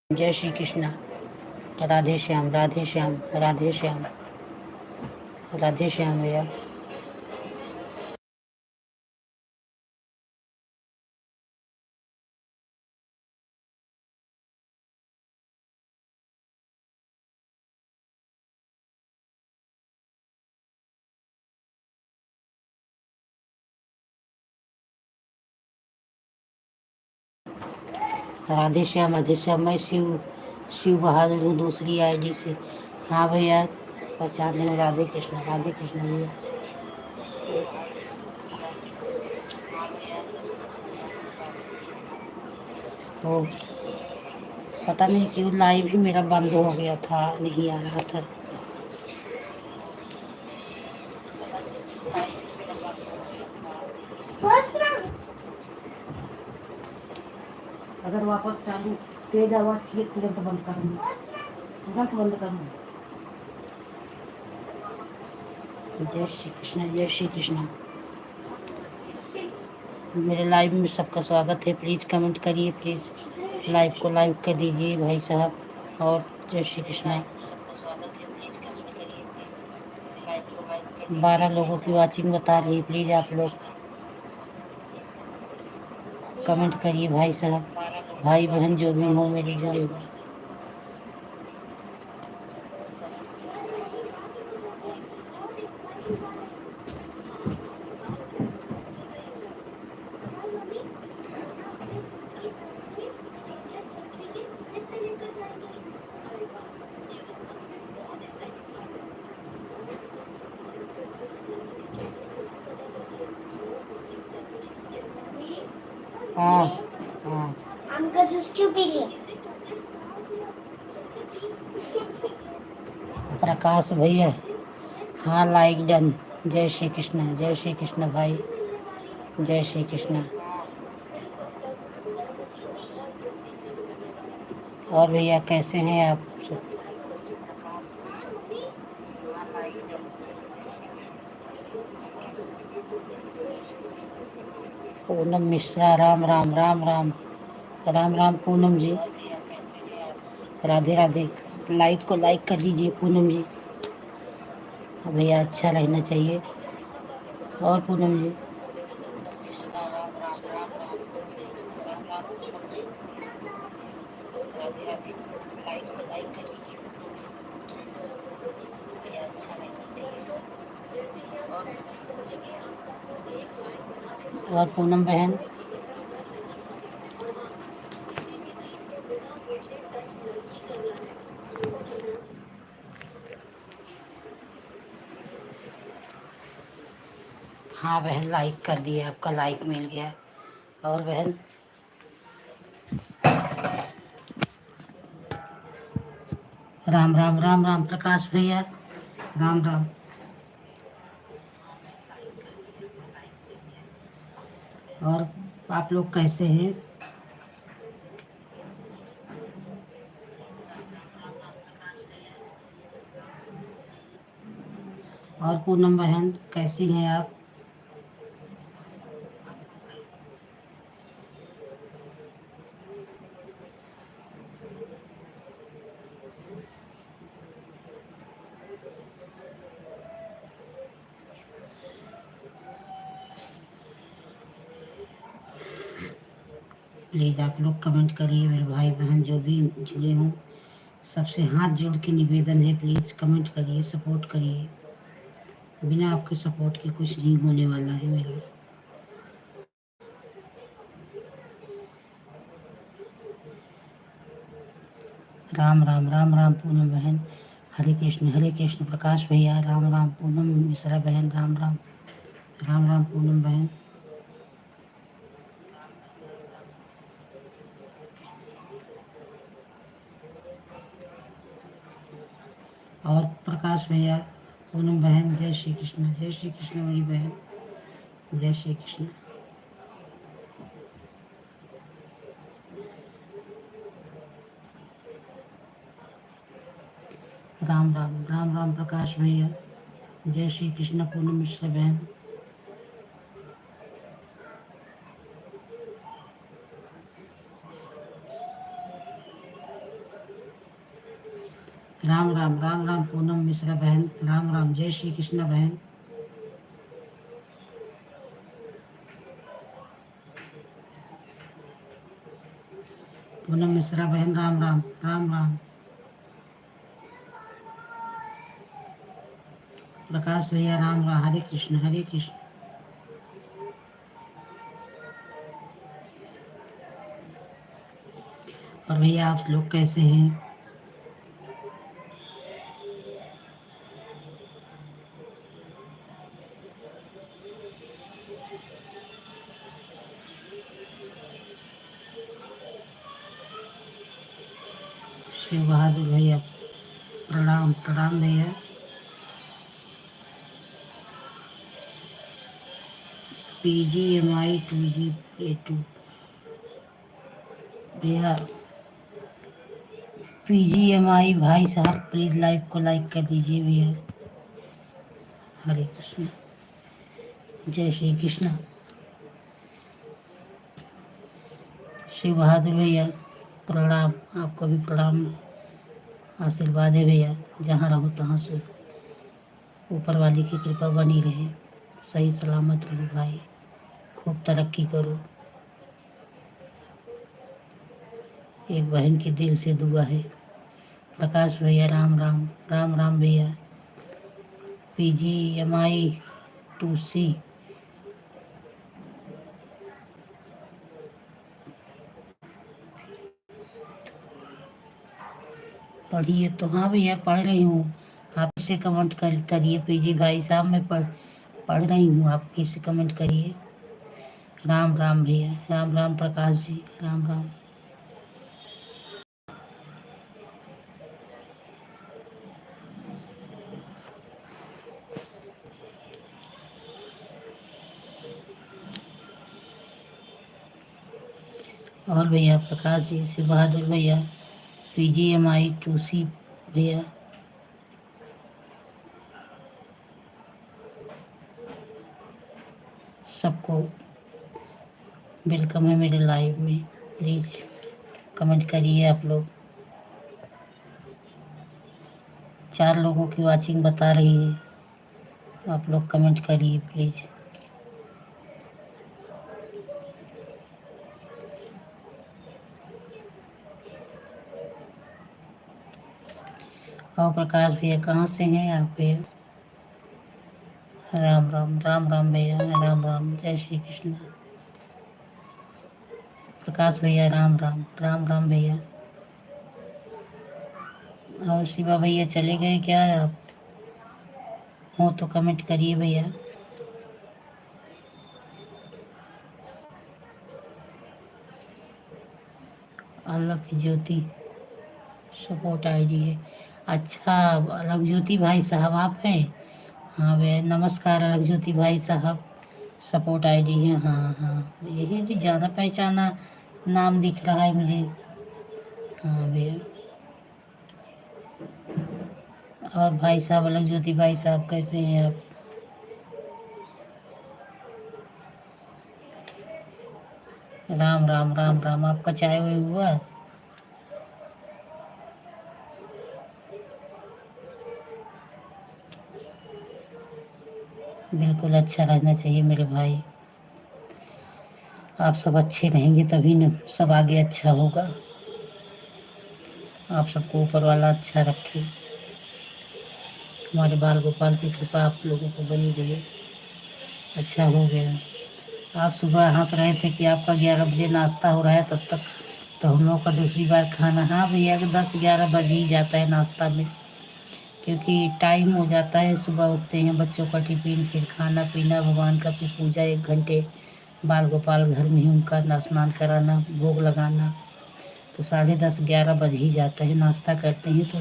जय श्री कृष्णा। राधे श्याम, राधे श्याम, राधे श्याम, राधे श्याम भैया। राधे श्याम। मैं शिव शिव बहादुर हूँ, दूसरी आईडी से। हाँ भैया, पहचान लें। राधे कृष्णा, राधे कृष्णा भैया। वो पता नहीं क्यों लाइव ही मेरा बंद हो गया था, नहीं आ रहा था। अगर वापस चालू तेज आवाज किए तुरंत बंद करूँगी, तुरंत बंद करूँगी। जय श्री कृष्णा, जय श्री कृष्णा। मेरे लाइव में सबका स्वागत है। प्लीज़ कमेंट करिए, प्लीज़ लाइव को लाइव कर दीजिए भाई साहब। और जय श्री कृष्णा। 12 लोगों की वाचिंग बता रही है। प्लीज़ आप लोग कमेंट करिए भाई साहब, भाई बहन जो भी हो मेरे जुड़े हुए। हाँ हाँ। आम का जूस क्यों पी लिए? प्रकाश भैया, हाँ लाइक डन। जय श्री कृष्णा, जय श्री कृष्णा भाई, जय श्री कृष्णा। और भैया कैसे हैं आप? पूनम मिश्रा, राम राम, राम राम, राम राम पूनम जी। राधे राधे। लाइक को लाइक कर दीजिए पूनम जी। भैया अच्छा रहना चाहिए। और पूनम जी, और पूनम बहन, हाँ बहन लाइक कर दिए, आपका लाइक मिल गया। और बहन राम राम, राम राम प्रकाश भैया, राम राम। और आप लोग कैसे हैं? और पूनम बहन कैसी हैं आप? प्लीज़ आप लोग कमेंट करिए, मेरे भाई बहन जो भी जुड़े हों सबसे हाथ जोड़ के निवेदन है, प्लीज़ कमेंट करिए, सपोर्ट करिए। बिना आपके सपोर्ट के कुछ नहीं होने वाला है मेरा। राम राम, राम राम पूनम बहन, हरे कृष्ण प्रकाश भैया, राम राम पूनम मिश्रा बहन, राम राम, राम राम पूनम बहन। और प्रकाश भैया, पूनम बहन, जय श्री कृष्ण मेरी बहन, जय श्री कृष्ण। राम राम, राम राम प्रकाश भैया, जय श्री कृष्ण पूनम मिश्रा बहन। राम राम राम राम पूनम मिश्रा बहन, राम राम, जय श्री कृष्ण बहन। पूनम मिश्रा बहन, राम राम राम राम। प्रकाश भैया, राम राम, हरे कृष्ण हरे कृष्ण। और भैया आप लोग कैसे हैं? शिव बहादुर भैया, प्रणाम प्रणाम भैया। PGMI 2G A2 भैया, PGMI भाई साहब प्लीज लाइव को लाइक कर दीजिए भैया। हरे कृष्ण, जय श्री कृष्ण। शिव बहादुर भैया प्रणाम, आपको भी प्रणाम, आशीर्वाद है भैया। जहाँ रहो तहाँ से ऊपर वाले की कृपा बनी रहे, सही सलामत रहो भाई, खूब तरक्की करो। एक बहन की दिल से दुआ है। प्रकाश भैया, राम राम राम राम भैया। PGMI 2C पढ़िए तो। हाँ भैया पढ़ रही हूँ, आप इसे कमेंट करिए। PG भाई साहब मैं पढ़ रही हूँ, आप इसे कमेंट करिए। राम राम भैया, राम राम प्रकाश जी, राम राम। और भैया प्रकाश जी, शिव बहादुर भैया, PGMI 2C भैया, सबको वेलकम है मेरे लाइव में। प्लीज़ कमेंट करिए आप लोग। 4 लोगों की वाचिंग बता रही है, आप लोग कमेंट करिए प्लीज़। और प्रकाश भैया कहाँ से हैं आप भैया? राम राम राम राम भैया, राम राम, जय श्री कृष्ण। प्रकाश भैया, राम राम राम राम भैया। और शिवा भैया चले गए क्या आप? हो तो कमेंट करिए भैया। अलग ज्योति सपोर्ट आईडी है। अच्छा, अलग ज्योति भाई साहब आप हैं? हाँ भैया नमस्कार, अलग ज्योति भाई साहब सपोर्ट आईडी है। हाँ हाँ, यही भी ज़्यादा पहचाना नाम दिख रहा है मुझे। हाँ भैया। और भाई साहब, अलग ज्योति भाई साहब कैसे हैं आप? राम राम राम राम, आपका चाय वाय हुआ? बिल्कुल अच्छा रहना चाहिए मेरे भाई, आप सब अच्छे रहेंगे तभी न सब आगे अच्छा होगा। आप सबको ऊपर वाला अच्छा रखे, हमारे बाल गोपाल की कृपा आप लोगों को बनी रहे। अच्छा हो गया, आप सुबह हंस रहे थे कि आपका 11 बजे नाश्ता हो रहा है, तब तक तो हम लोग का दूसरी बार खाना। हाँ भैया 10-11 बज ही जाता है नाश्ता में, क्योंकि टाइम हो जाता है, सुबह उठते हैं, बच्चों का टिफिन, फिर खाना पीना, भगवान का फिर पूजा, 1 घंटे बाल गोपाल घर में ही उनका स्नान कराना, भोग लगाना, तो 10:30-11 बज ही जाता है। नाश्ता करते हैं तो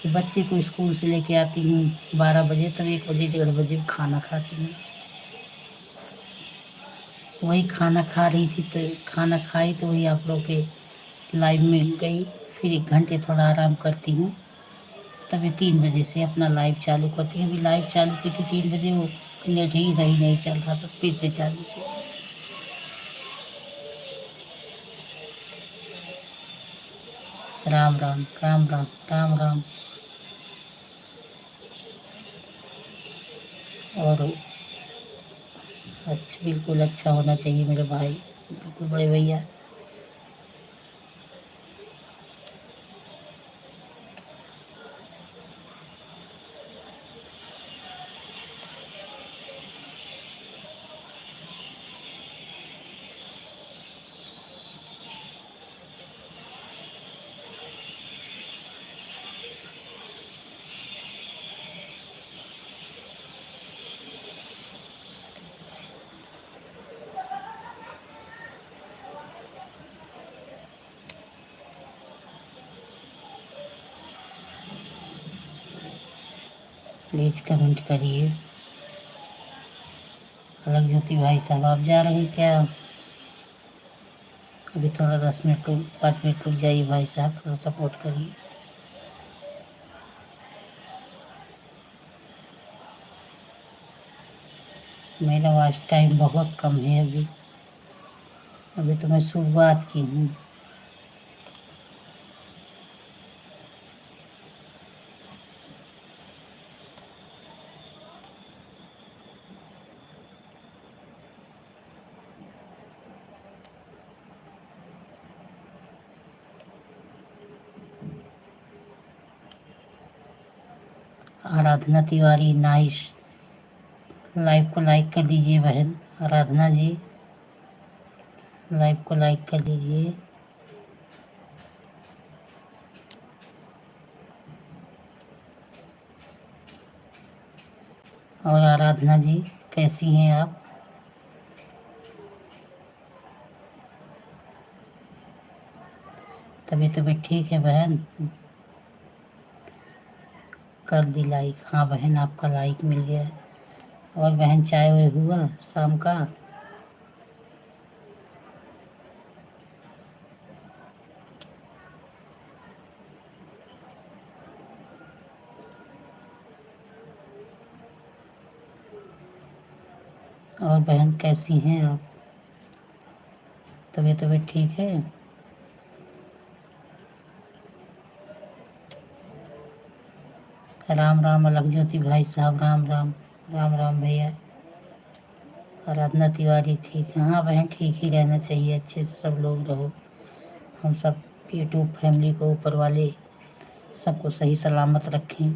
फिर बच्चे को स्कूल से लेके आती हूँ 12 बजे, तब 1 बजे 1:30 बजे खाना खाती हूँ। वही खाना खा रही थी तो खाना खाई तो वही आप लोग के लाइव में गई, फिर 1 घंटे थोड़ा आराम करती हूँ, तभी 3 बजे से अपना लाइव चालू करती हूँ। अभी लाइव चालू की थी 3 बजे, वो नेट ही सही नहीं चल रहा था, फिर से चालू किया। राम राम राम राम राम राम। और अच्छा, बिल्कुल अच्छा होना चाहिए मेरे भाई, बिल्कुल बड़े भैया। प्लीज़ कमेंट करिए। अलग ज्योति भाई साहब, आप जा रहे हैं क्या? अभी थोड़ा 10 मिनट को 5 मिनट रुक जाइए भाई साहब, थोड़ा सपोर्ट करिए। मेरा वॉच टाइम बहुत कम है अभी। अभी तो मैं शुरुआत की हूँ। आराधना तिवारी, नाइस। लाइव को लाइक कर दीजिए बहन आराधना जी, लाइव को लाइक कर दीजिए। और आराधना जी, कैसी हैं आप? तबीयत ठीक है बहन? कर दी लाइक, हाँ बहन आपका लाइक मिल गया। और बहन चाय वाय हुआ शाम का? और बहन कैसी हैं आप? तबीयत ठीक है? राम राम अलग ज्योति भाई साहब, राम राम। राम राम भैया। आराधना तिवारी ठीक है? हाँ बहन ठीक ही रहना चाहिए, अच्छे से सब लोग रहो। हम सब यूट्यूब फैमिली को ऊपर वाले सबको सही सलामत रखें।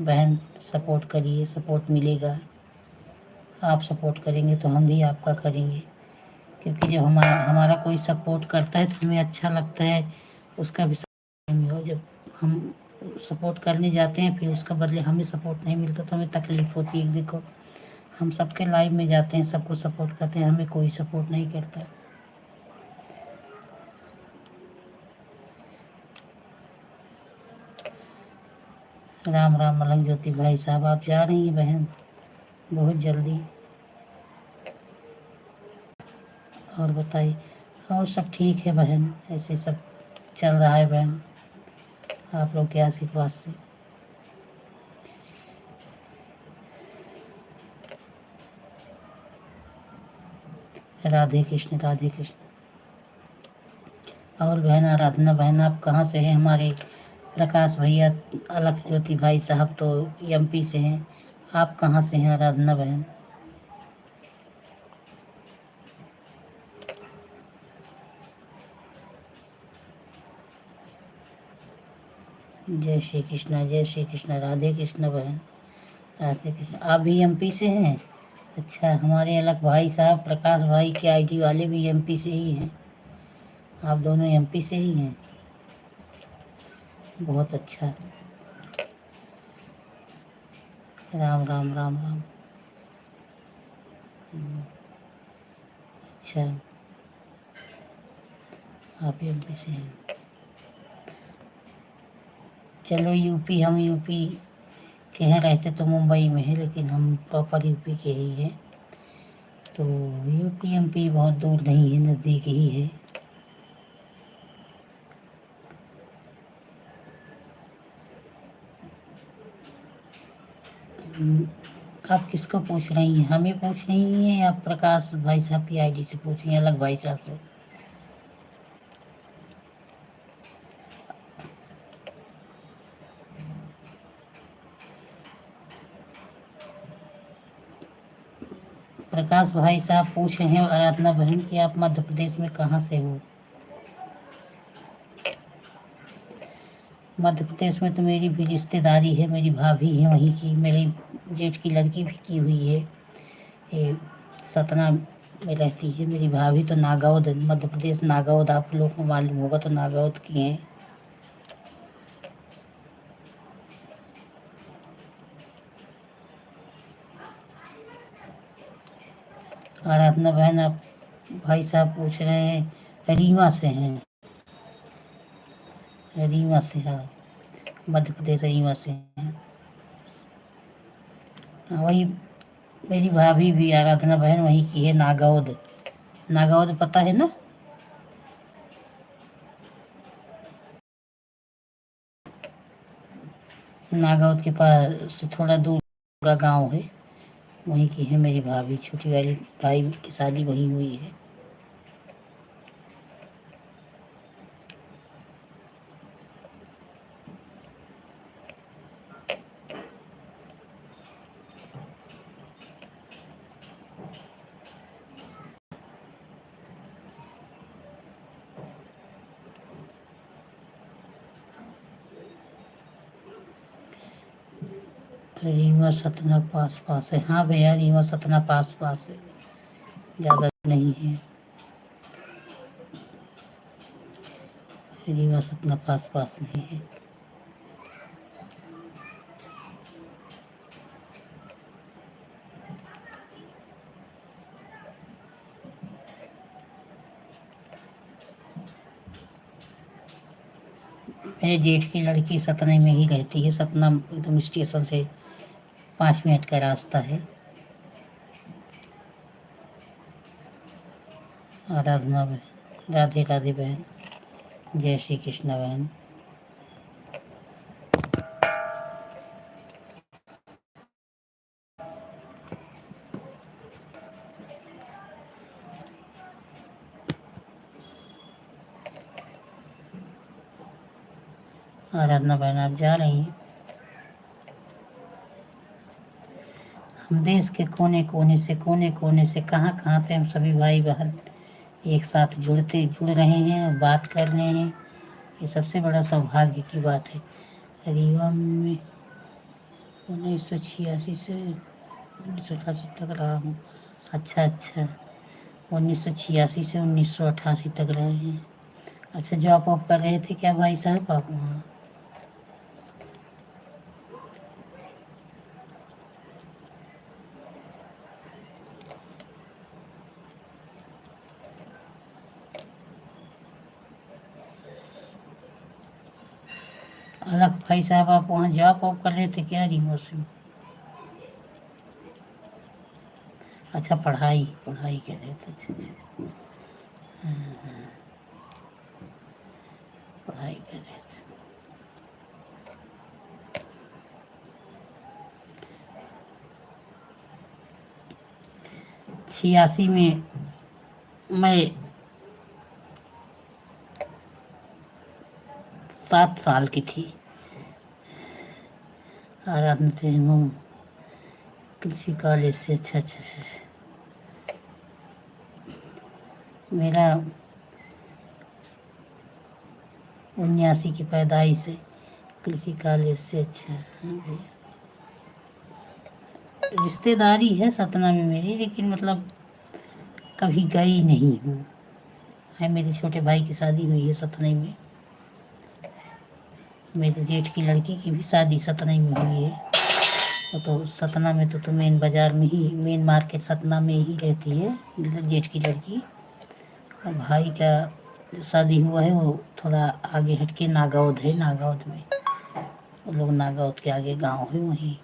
बहन सपोर्ट करिए, सपोर्ट मिलेगा। आप सपोर्ट करेंगे तो हम भी आपका करेंगे, क्योंकि जब हमारा हमारा कोई सपोर्ट करता है तो हमें अच्छा लगता है। उसका भी नहीं हो, जब हम सपोर्ट करने जाते हैं फिर उसका बदले हमें सपोर्ट नहीं मिलता तो हमें तकलीफ होती है। देखो हम सबके लाइव में जाते हैं, सबको सपोर्ट करते हैं, हमें कोई सपोर्ट नहीं करता। राम राम अलग ज्योति भाई साहब, आप जा रही हैं बहन बहुत जल्दी? और बताइए। और सब ठीक है बहन, ऐसे सब चल रहा है बहन, आप लोग के आशीर्वाद से। राधे कृष्ण राधे कृष्ण। और बहन आराधना बहन, आप कहाँ से हैं? हमारे प्रकाश भैया अलग ज्योति भाई साहब तो एमपी से हैं, आप कहाँ से हैं आराधना बहन? जय श्री कृष्णा जय श्री कृष्णा, राधे कृष्ण बहन, राधे कृष्ण। आप भी एमपी से हैं? अच्छा, हमारे अलग भाई साहब प्रकाश भाई के आईडी वाले भी एमपी से ही हैं। आप दोनों एमपी से ही हैं, बहुत अच्छा। राम राम राम राम। अच्छा, आप एमपी से हैं। चलो यूपी, हम यूपी के हैं, रहते तो मुंबई में है लेकिन हम प्रॉपर यूपी के ही हैं। तो यूपी एमपी बहुत दूर नहीं है, नज़दीक ही है। आप किसको पूछ रही हैं? हमें पूछ रही हैं या प्रकाश भाई साहब की आईडी से पूछ रही हैं, अलग भाई साहब से? प्रकाश भाई साहब पूछ रहे हैं आराधना बहन कि आप मध्य प्रदेश में कहाँ से हो। मध्य प्रदेश में तो मेरी भी रिश्तेदारी है, मेरी भाभी है वहीं की, मेरी जेठ की लड़की भी की हुई है, ये सतना में रहती है मेरी भाभी। तो नागौद, मध्य प्रदेश नागौद, आप लोग को मालूम होगा तो नागौद की हैं। आराधना बहन आप भाई साहब पूछ रहे हैं रीवा से हैं, रीवा से, हाँ मध्य प्रदेश रीवा से हैं। हाँ, वही मेरी भाभी भी आराधना बहन वहीं की है, नागौद। नागौद पता है ना? नागौद के पास से थोड़ा दूर का गांव है, वहीं की है मेरी भाभी। छोटी वाली भाई की शादी वहीं हुई है। रीवा सतना पास पास है। हाँ भैया, रीवा सतना पास पास है, ज़्यादा नहीं है। रीवा सतना पास पास नहीं है। मेरे जेठ की लड़की सतना में ही रहती है। सतना एकदम स्टेशन से 5 मिनट का रास्ता है। आराधना बहन, राधे राधे बहन, जय श्री कृष्ण बहन। आराधना बहन आप जा रही हैं। हम देश के कोने कोने से कहाँ कहाँ से हम सभी भाई बहन एक साथ जुड़ रहे हैं और बात कर रहे हैं। ये सबसे बड़ा सौभाग्य की बात है। रीवा में 1986 से 1988 तक रहा हूँ। अच्छा अच्छा, 1986 से 1988 तक रहे हैं। अच्छा, जॉब वॉब कर रहे थे क्या भाई साहब आप वहाँ? अलग भाई साहब आप वहाँ जॉब वॉब कर रहे थे क्या रीवा से? अच्छा, पढ़ाई पढ़ाई कर रहे थे। अच्छा अच्छा, पढ़ाई कर रहे थे। 86 में मैं 7 साल की थी। आराधना थे हम कृषि कॉलेज से। अच्छा अच्छा अच्छा। मेरा 79 की पैदाइश है, कृषि कॉलेज से। अच्छा हाँ भैया, रिश्तेदारी है सतना में मेरी, लेकिन मतलब कभी गई नहीं हूँ। है, मेरे छोटे भाई की शादी हुई है सतना में, मेरे जेठ की लड़की की भी शादी सतना में हुई है। तो सतना में तो मेन बाज़ार में ही, मेन मार्केट सतना में ही रहती है जेठ की लड़की। और भाई का जो शादी हुआ है वो थोड़ा आगे हटके नागौद है, नागौद में। वो लोग नागौद के आगे गांव है वहीं।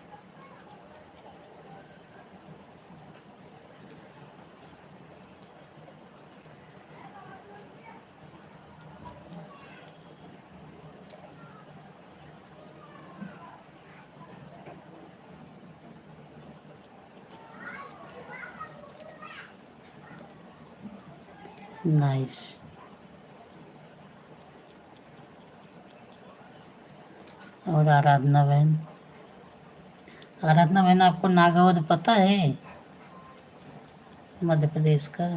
नाइस। और आराधना बहन आपको नागौद पता है? मध्य प्रदेश का।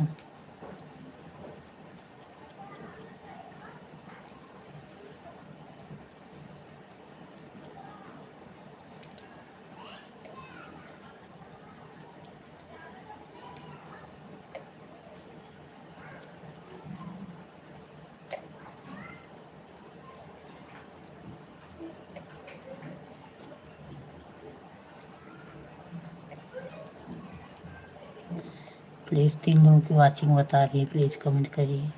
प्लीज़ 3 लोगों की वाचिंग बता रही है, प्लीज़ कमेंट करिए।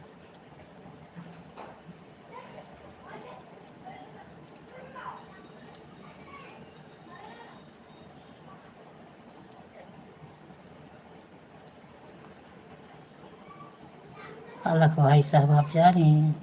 अलग भाई साहब आप जा रहे हैं?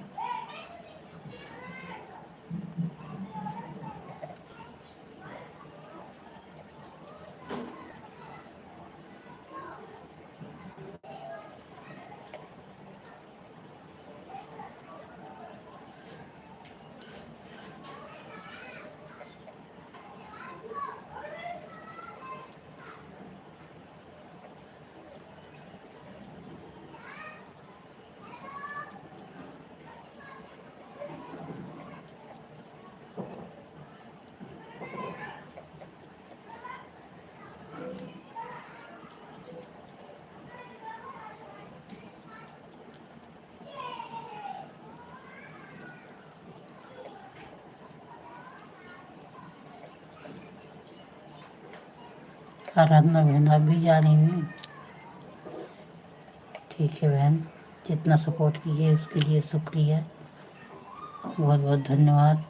आराधना बहन आप भी जा रही हैं? ठीक है बहन, जितना सपोर्ट कीजिए उसके लिए शुक्रिया, बहुत बहुत धन्यवाद।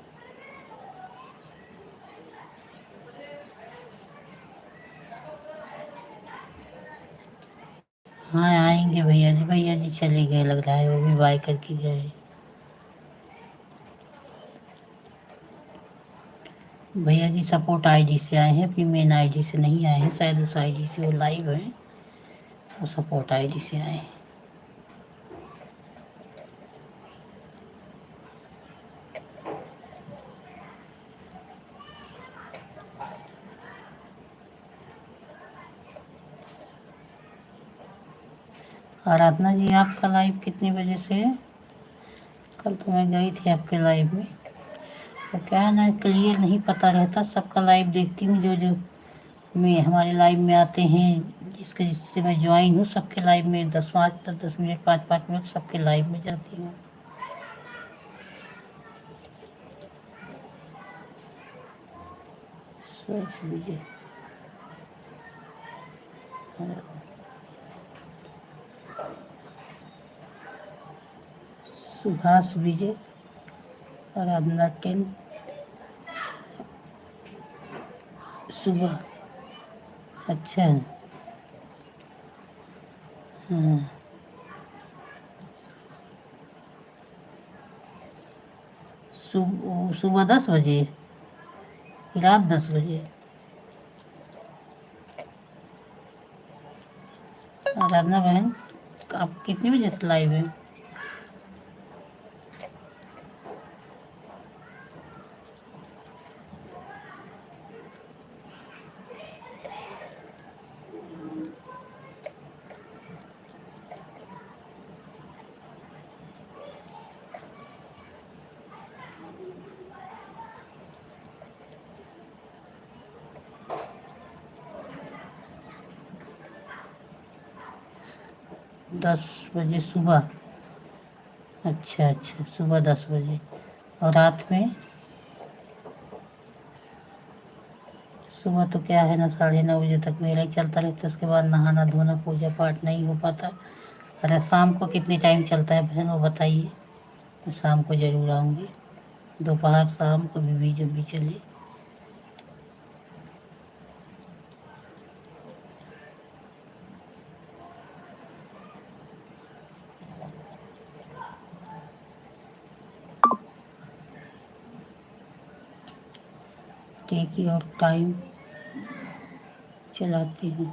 हाँ आएंगे भैया जी, भैया जी चले गए लग रहा है, वो भी बाय करके गए। भैया जी सपोर्ट आईडी से आए हैं, अपनी मेन आईडी से नहीं आए हैं, शायद उस आईडी से वो लाइव है, वो सपोर्ट आईडी से आए हैं। आराधना जी आपका लाइव कितने बजे से है? कल तो मैं गई थी आपके लाइव में, तो क्या है ना, क्लियर नहीं पता रहता। सबका लाइव देखती हूँ, जो जो में हमारे लाइव में आते हैं, जिससे मैं ज्वाइन हूँ, सबके लाइव में 10 मिनट 5 मिनट सबके लाइव में जाती हूँ। विजय, सुभाष विजय, आराधना 10 सुबह। अच्छा हाँ, सुबह 10 बजे, रात 10 बजे। आराधना बहन आप कितने बजे से लाइव है? दस बजे सुबह। अच्छा अच्छा, सुबह 10 बजे। और रात में? सुबह तो क्या है ना, 9:30 बजे तक मेरा ही चलता रहता है, उसके बाद नहाना धोना पूजा पाठ नहीं हो पाता। अरे शाम को कितने टाइम चलता है बहन वो बताइए, मैं शाम को ज़रूर आऊँगी, दोपहर शाम कभी भी जब भी चले। टेक योर टाइम चलाती हूँ।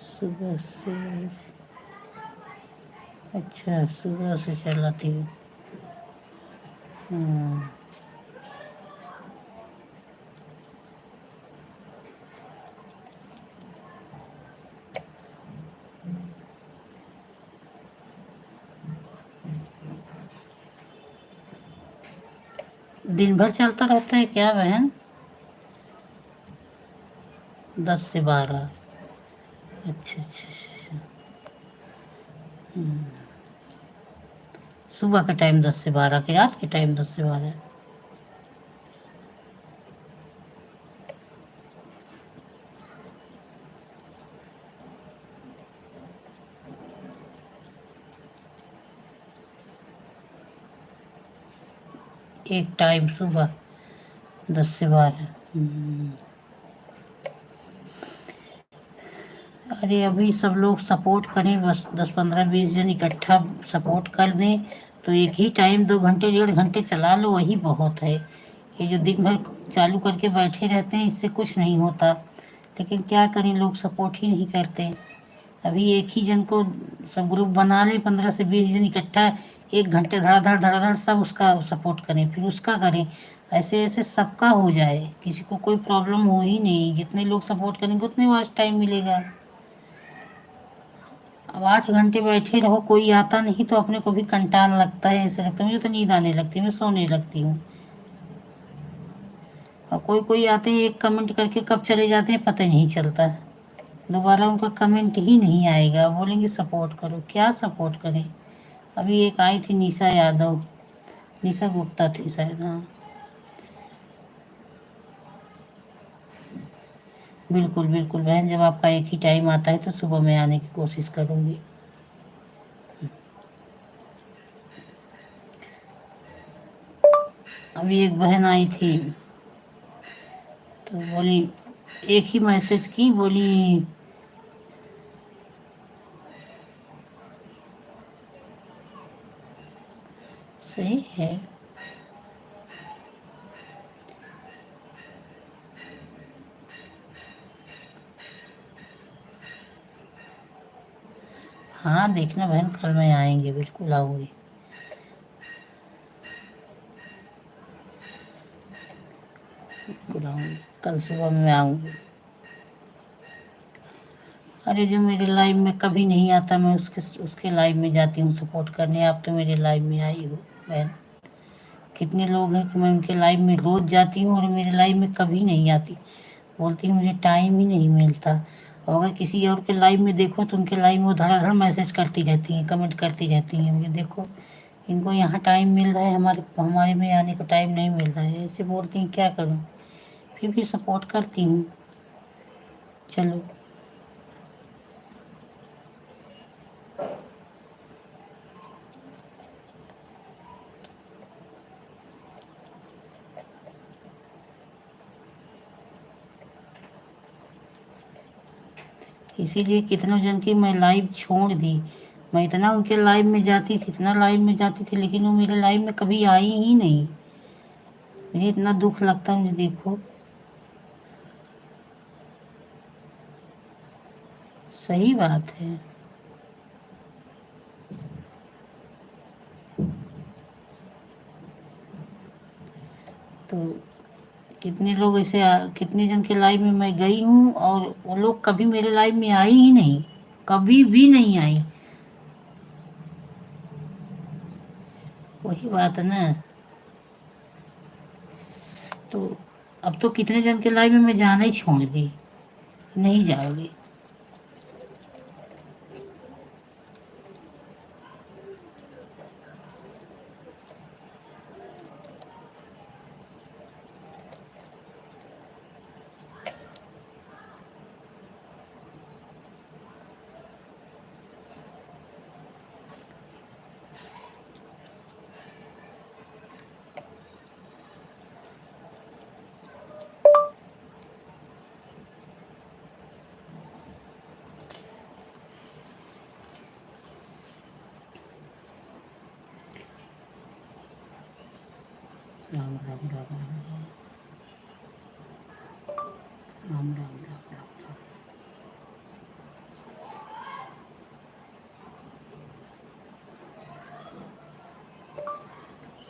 सुबह से, अच्छा सुबह से चलाती हूँ। हाँ दिन भर चलता रहता है क्या बहन? 10 से 12। अच्छा अच्छा अच्छा। हम्म। सुबह का टाइम 10 से 12 के रात के टाइम 10 से 12। एक टाइम सुबह 10 से 12। अरे अभी सब लोग सपोर्ट करें, बस 10 15 20 जन इकट्ठा सपोर्ट कर दें तो एक ही टाइम 2 घंटे 1.5 घंटे चला लो, वही बहुत है। ये जो दिन भर चालू करके बैठे रहते हैं इससे कुछ नहीं होता, लेकिन क्या करें, लोग सपोर्ट ही नहीं करते। अभी एक ही जन को सब ग्रुप बना ले, 15 से 20 जन इकट्ठा 1 घंटे धड़ाधड़ धड़ाधड़ सब उसका सपोर्ट करें, फिर उसका करें। ऐसे ऐसे सबका हो जाए, किसी को कोई प्रॉब्लम हो ही नहीं। जितने लोग सपोर्ट करेंगे उतने वॉच टाइम मिलेगा। अब 8 घंटे बैठे रहो, कोई आता नहीं तो अपने को भी कंटाल लगता है, ऐसे लगता है मुझे तो नींद आने लगती है, मैं सोने लगती हूँ। और कोई कोई आते हैं एक कमेंट करके कब चले जाते हैं पता ही नहीं चलता। दोबारा उनका कमेंट ही नहीं आएगा, बोलेंगे सपोर्ट करो, क्या सपोर्ट करें। अभी एक आई थी निशा यादव, निशा गुप्ता थी शायद, हाँ। बिल्कुल बिल्कुल बहन, जब आपका एक ही टाइम आता है तो सुबह में आने की कोशिश करूँगी। अभी एक बहन आई थी तो बोली, एक ही मैसेज की, बोली सही है। हाँ देखना बहन, कल मैं आएंगे, बिल्कुल आऊँगी। बिल्कुल आऊँगी, कल सुबह मैं आऊँगी। अरे जो मेरे लाइव में कभी नहीं आता मैं उसके उसके लाइव में जाती हूँ सपोर्ट करने। आप तो मेरे लाइव में आई हो बहन। कितने लोग हैं कि मैं उनके लाइव में रोज जाती हूँ और मेरे लाइव में कभी नहीं आती, बोलती हूँ मुझे टाइम ही नहीं मिलता। और अगर किसी और के लाइव में देखो तो उनके लाइव में वो धड़ाधड़ मैसेज करती रहती हैं, कमेंट करती रहती हैं, मुझे देखो इनको यहाँ टाइम मिल रहा है, हमारे हमारे में आने का टाइम नहीं मिल रहा है, ऐसे बोलती हैं, क्या करूँ। फिर भी सपोर्ट करती हूँ। चलो। इसीलिए कितनों जन की मैं लाइव छोड़ दी। मैं इतना उनके लाइव में जाती थी, इतना लाइव में जाती थी, लेकिन वो मेरे लाइव में कभी आई ही नहीं। मुझे इतना दुख लगता है, मुझे देखो। सही बात है। तो कितने लोग ऐसे कितने जन के लाइव में मैं गई हूँ और वो लोग कभी मेरे लाइव में आई ही नहीं, कभी भी नहीं आई। वही बात है ना। तो अब तो कितने जन के लाइव में मैं जाना ही छोड़ दी, नहीं जाओगी। राम राम राम राम राम राम राम राम राम।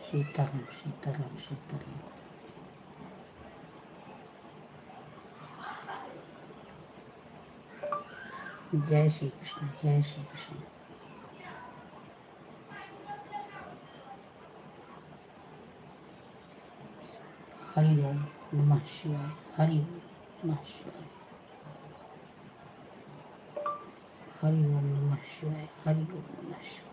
सीताराम सीताराम सीताराम। जय श्री कृष्ण, जय श्री कृष्ण। हरि ओम नमः शिवाय। हरि ओम नमः शिवाय। हरि ओम नमः शिवाय। हरि ओम नमः शिवाय।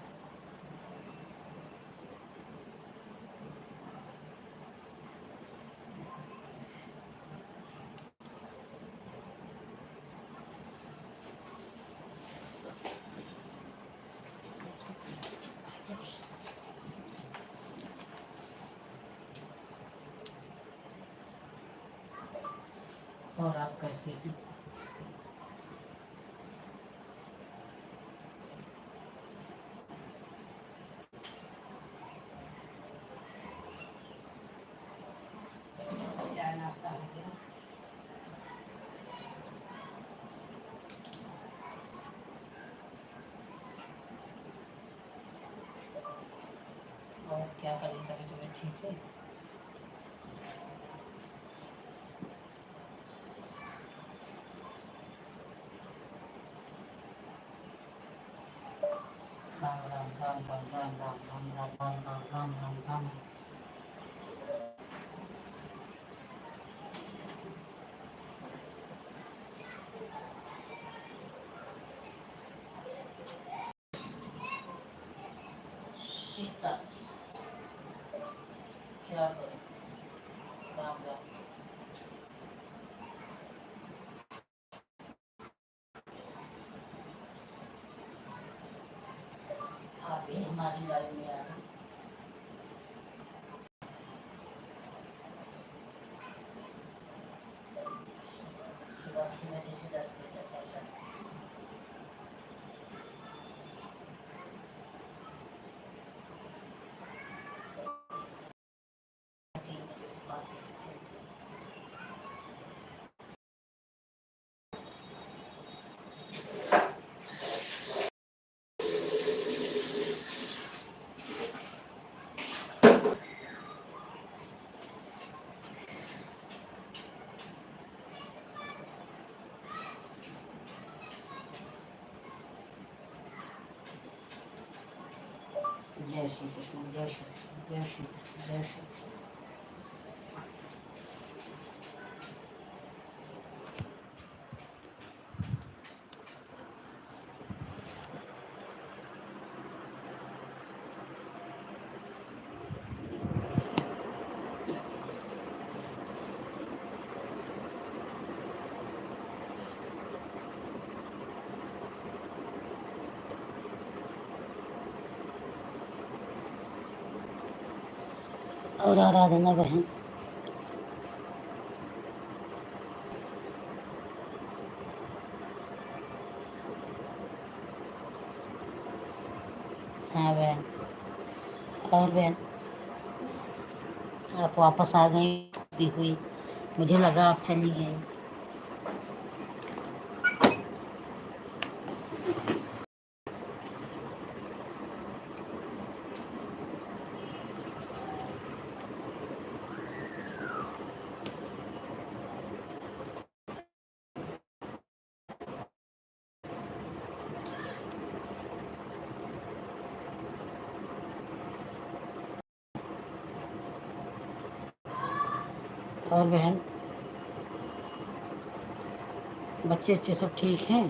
और आप कैसे हैं? चाय नाश्ता हो गया? और क्या करें, कभी तबीयत ठीक है? राम राम राम राम राम राम राम राम राम राम राम राम राम। सीता क्या करूं? राम राम। आप भी हमारी लाइफ में आ गए। सुबह से मैं जैसे 10 बजे तक चल रहा है। तीन बजे से 5 बजे चलती है। जय श्री कृष्ण। जय श्री कृष्ण। जय श्री कृष्ण। जय श्री कृष्ण। और आराधना बहन? हाँ बहन। और बहन, आप वापस आ गई, खुशी हुई। मुझे लगा आप चली गई। और बहन, बच्चे अच्छे सब ठीक हैं?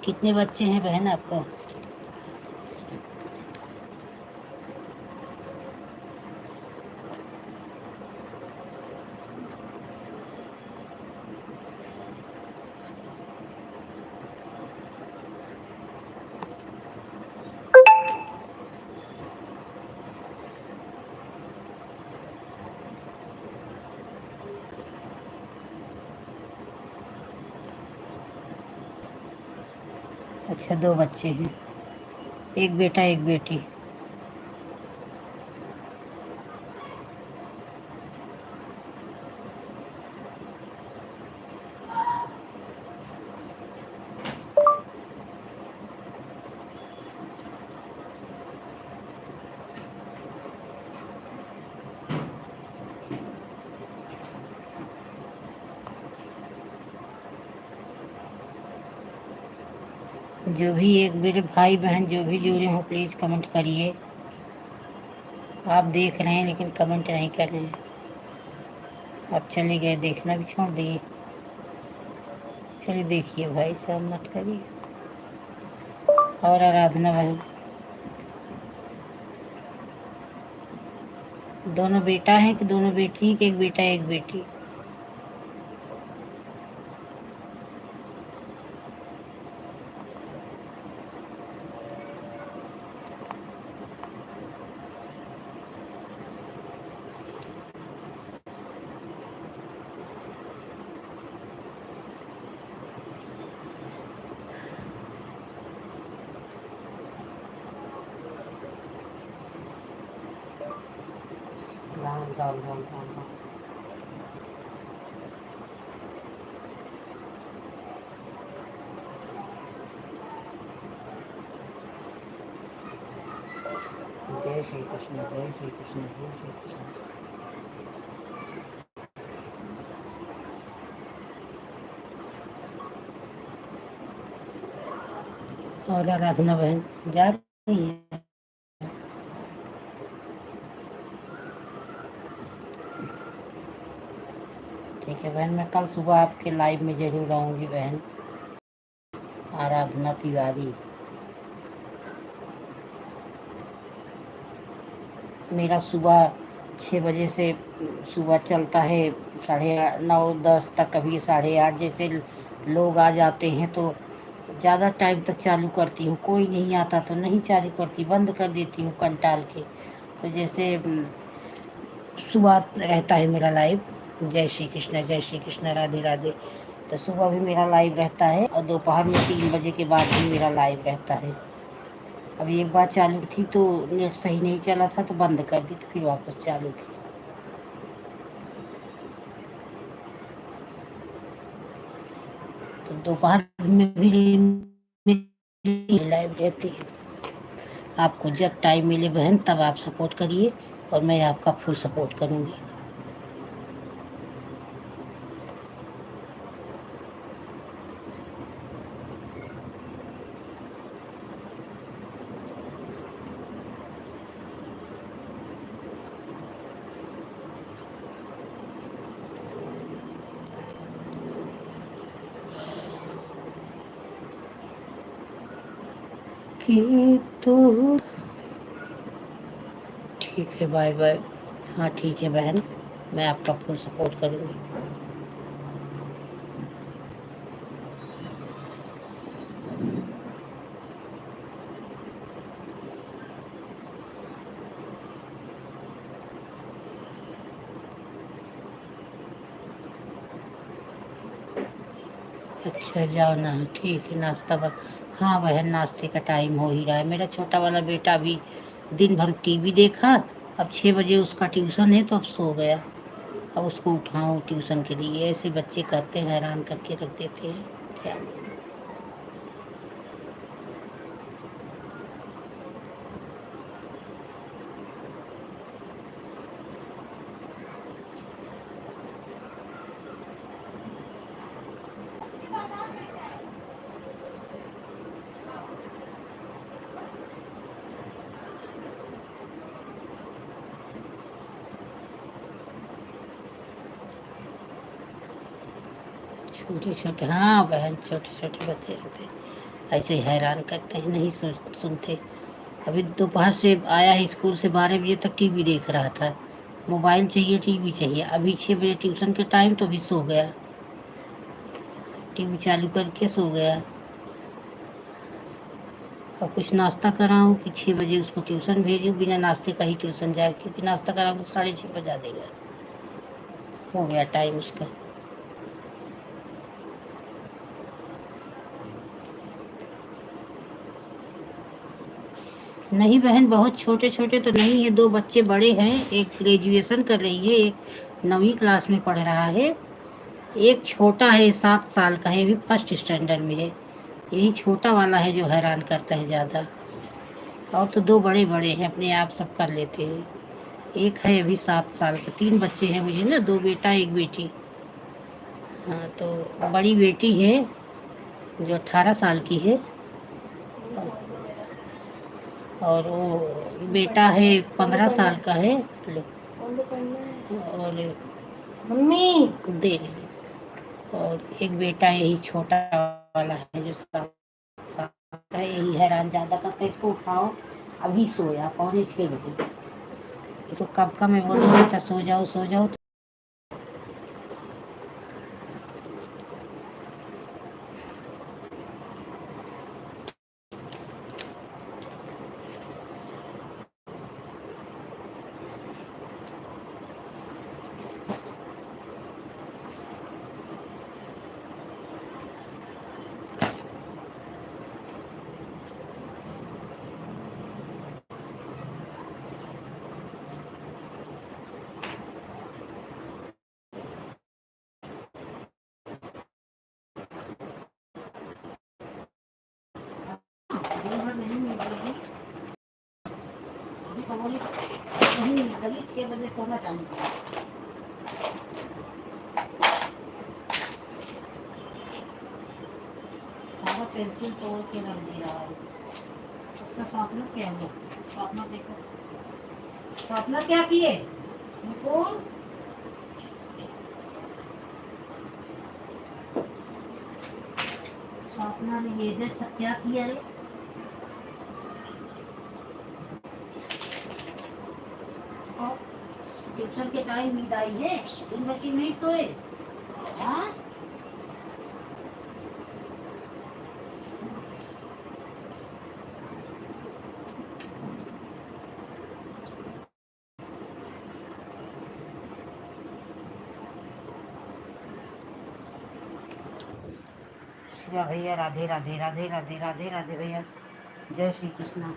कितने बच्चे हैं बहन आपको? अच्छा, 2 बच्चे हैं, एक बेटा एक बेटी। जो भी एक मेरे भाई बहन जो भी जुड़े हो प्लीज़ कमेंट करिए। आप देख रहे हैं लेकिन कमेंट नहीं कर रहे हैं। आप चले गए, देखना भी छोड़ दिए। चलिए देखिए भाई साहब, मत करिए। और आराधना बहन, दोनों बेटा है कि दोनों बेटी है कि एक बेटा एक बेटी? राम राम राम राम राम। जय श्री कृष्ण, जय श्री कृष्ण, जय श्री कृष्ण। और आराधना बहन जा रही है? ठीक है बहन, मैं कल सुबह आपके लाइव में जरूर आऊँगी बहन। आराधना तिवारी, मेरा सुबह 6 बजे से सुबह चलता है, 9:30 तक, कभी 8:30 जैसे लोग आ जाते हैं तो ज़्यादा टाइम तक चालू करती हूँ। कोई नहीं आता तो नहीं चालू करती, बंद कर देती हूँ कंटाल के। तो जैसे सुबह रहता है मेरा लाइव। जय श्री कृष्ण, जय श्री कृष्ण, राधे राधे। तो सुबह भी मेरा लाइव रहता है और दोपहर में 3 बजे के बाद भी मेरा लाइव रहता है। अभी एक बार चालू थी तो नेट सही नहीं चला था तो बंद कर दी, तो फिर वापस चालू की। तो दोपहर में भी लाइव रहती है। आपको जब टाइम मिले बहन तब आप सपोर्ट करिए और मैं आपका फुल सपोर्ट करूँगी। कि तो ठीक है, बाय बाय। हाँ ठीक है बहन, मैं आपका फुल सपोर्ट करूँगी। अच्छा जाओ ना, ठीक है नाश्ता हाँ बहन, नाश्ते का टाइम हो ही रहा है। मेरा छोटा वाला बेटा भी दिन भर टीवी देखा, अब 6 बजे उसका ट्यूशन है तो अब सो गया। अब उसको उठाऊं ट्यूशन के लिए? ऐसे बच्चे करते हैं, हैरान करके रख देते हैं। क्या छोटे छोटे, हाँ बहन, छोटे छोटे बच्चे होते हैं ऐसे ही हैरान करते हैं, नहीं सुनते। अभी दोपहर से आया है स्कूल से, 12 बजे तक टीवी देख रहा था। मोबाइल चाहिए, टीवी चाहिए। अभी 6 बजे ट्यूशन के टाइम तो भी सो गया, टीवी चालू करके सो गया। और कुछ नाश्ता कराऊं कि 6 बजे उसको ट्यूशन भेजूं? बिना नाश्ते का ही ट्यूशन जाए, क्योंकि नाश्ता कराऊं तो 6:30 बजा देगा। हो गया टाइम उसका। नहीं बहन, बहुत छोटे छोटे तो नहीं है, 2 बच्चे बड़े हैं। एक ग्रेजुएशन कर रही है, एक 9वीं क्लास में पढ़ रहा है। एक छोटा है, 7 साल का है, अभी फर्स्ट स्टैंडर्ड में है। यही छोटा वाला है जो हैरान करता है ज़्यादा। और तो 2 बड़े बड़े हैं, अपने आप सब कर लेते हैं। एक है अभी 7 साल का। 3 बच्चे हैं मुझे ना, 2 बेटा एक बेटी। हाँ तो बड़ी बेटी है जो 18 साल की है, और वो बेटा है 15 साल का है। और मम्मी दे रही। और एक बेटा यही छोटा वाला है जो सात का है, यही हैरान ज्यादा करता है। इसको उठाओ, अभी सोया 5:45 बजे। इसको कब का मैं बोल रही हूँ बेटा सो जाओ सो जाओ। दिन भर नहीं मिलेगी, अभी तो बोली नहीं मिलेगी, 6 बजे सोना चालू करो। सारा पेंसिल तोड़ के रख दिया है। उसका शॉर्पनर क्या है? शॉर्पनर देखो, शॉर्पनर क्या किए मुकुल? शॉर्पनर ये सब क्या किया रे? और ट्यूशन के टाइम नींद आई है, दिन भर की नहीं सोए? हाँ शिवा भैया, राधे राधे राधे राधे राधे राधे भैया, जय श्री कृष्णा।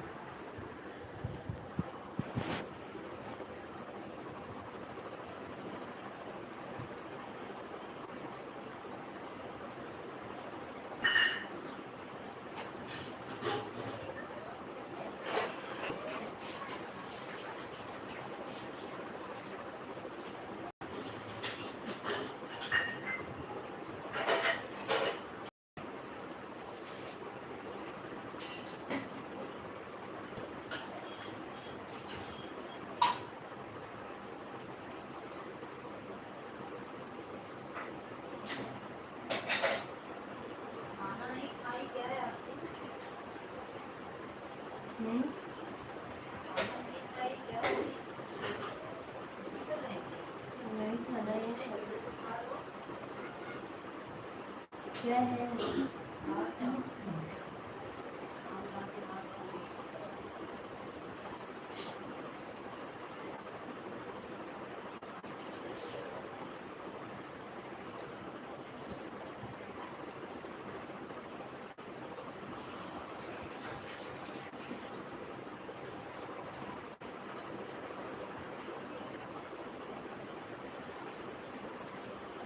क्या है?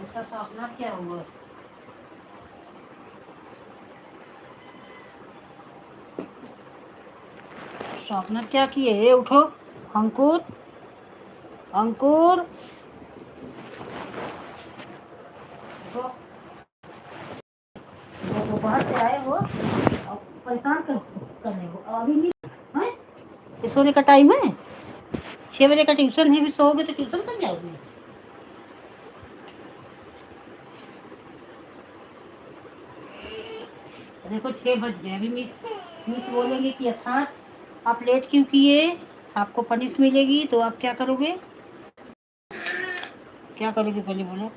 उसका शॉर्पनर क्या हुआ? शॉर्पनर क्या किए? ये उठो अंकुर, अंकुर उठो। वो दोपहर से आए हो और परेशान करने हो, अभी नहीं है? सोने का टाइम है, 6 बजे का ट्यूशन है, भी सोओगे तो ट्यूशन कर जाओगे। देखो 6 बज गए, अभी मिस मिस बोलेंगे कि अर्थात आप लेट क्यों किए, आपको पनिश मिलेगी, तो आप क्या करोगे? क्या करोगे पहले बोलो।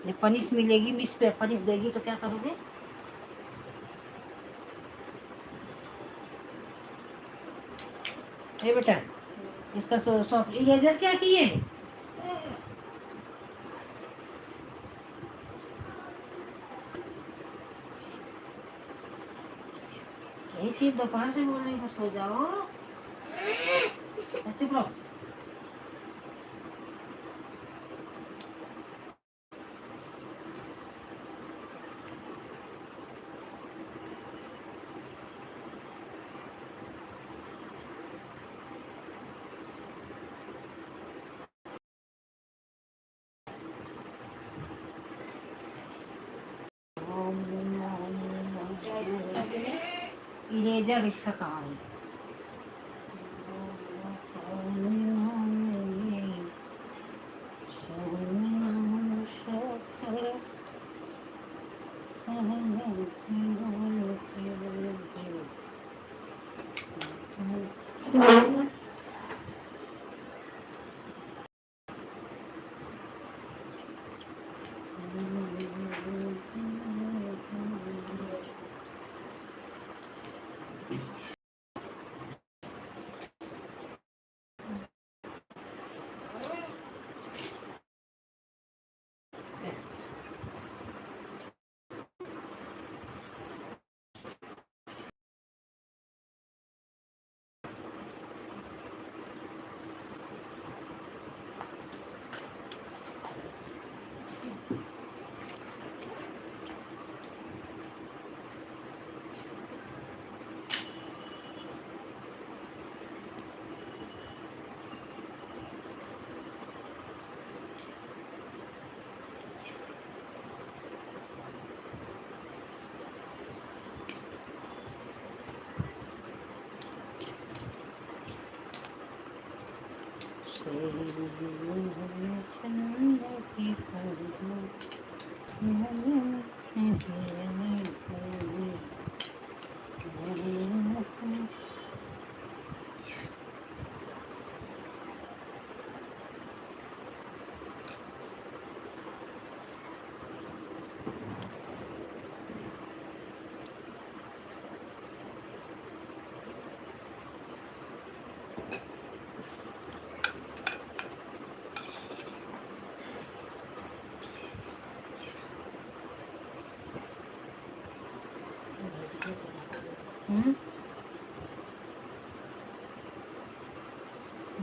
जब पनिश मिलेगी, मिस पे पनिश देगी तो क्या करोगे? ए बेटा, इसका सॉफ्ट इरेजर क्या किए? यही चीज दोपहर से बोल रही हूँ, सो जाओ, चुप रहो। इरेजर इसका काम है।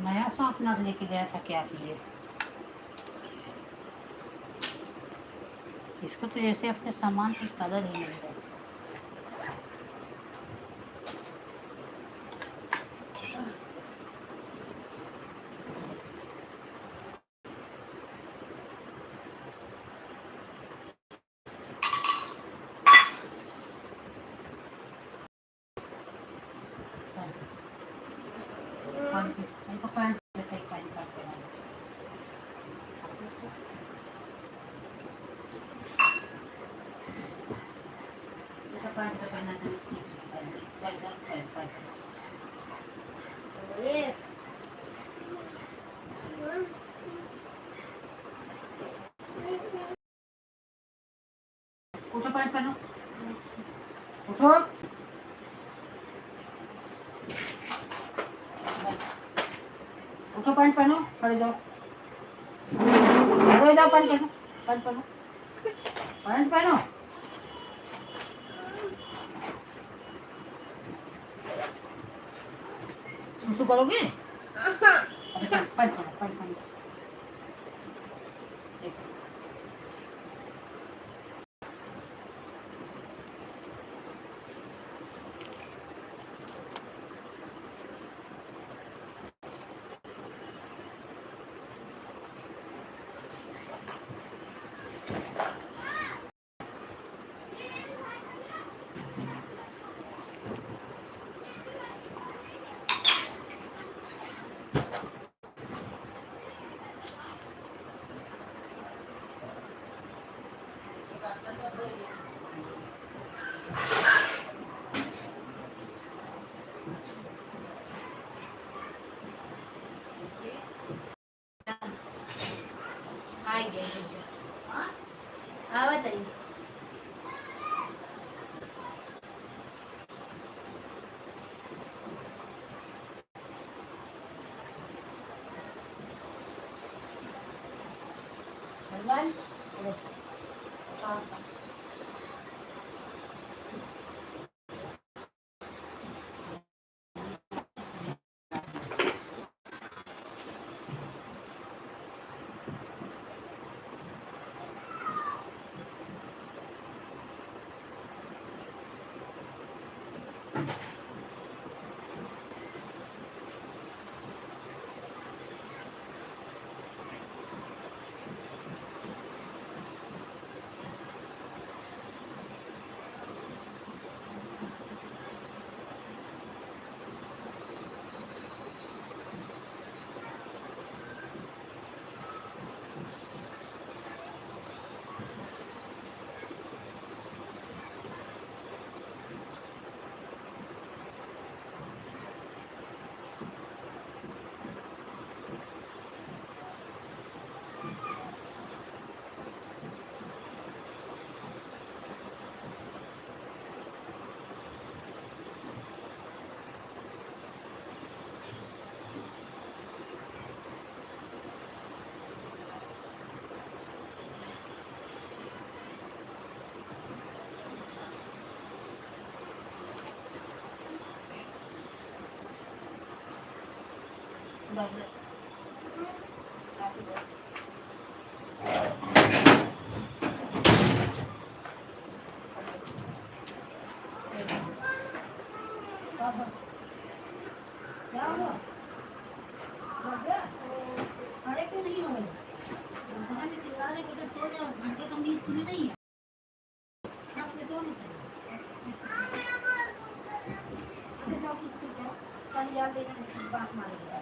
नया शॉर्पनर लेके गया था, क्या किए इसको? तो जैसे अपने सामान की कदर ही नहीं है। उठो, पैंट पहनो, उठो, उठो, पैंट पहनो, खड़े जाओ, खड़े जाओ, पैंट पहनो, पैंट पहनो, पैंट पहनो। सुसु करोगे? पैंट पहनो, पैंट पहनो। आवत आई भगवान। क्या हुआ? लग गया? खड़े क्यों नहीं हो? पता नहीं चिल्ला रहे, बेटा सो जाओ, घंटे का नींद पूरी नहीं है। आपसे सो नहीं सकते। अच्छा जाओ, कुछ जाओ, कल याद देना, बात मारेगा।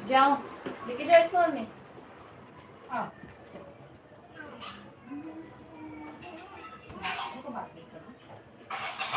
जाओ, लेके जाओ इसको में। आओ, चलो। देखो बात नहीं करना।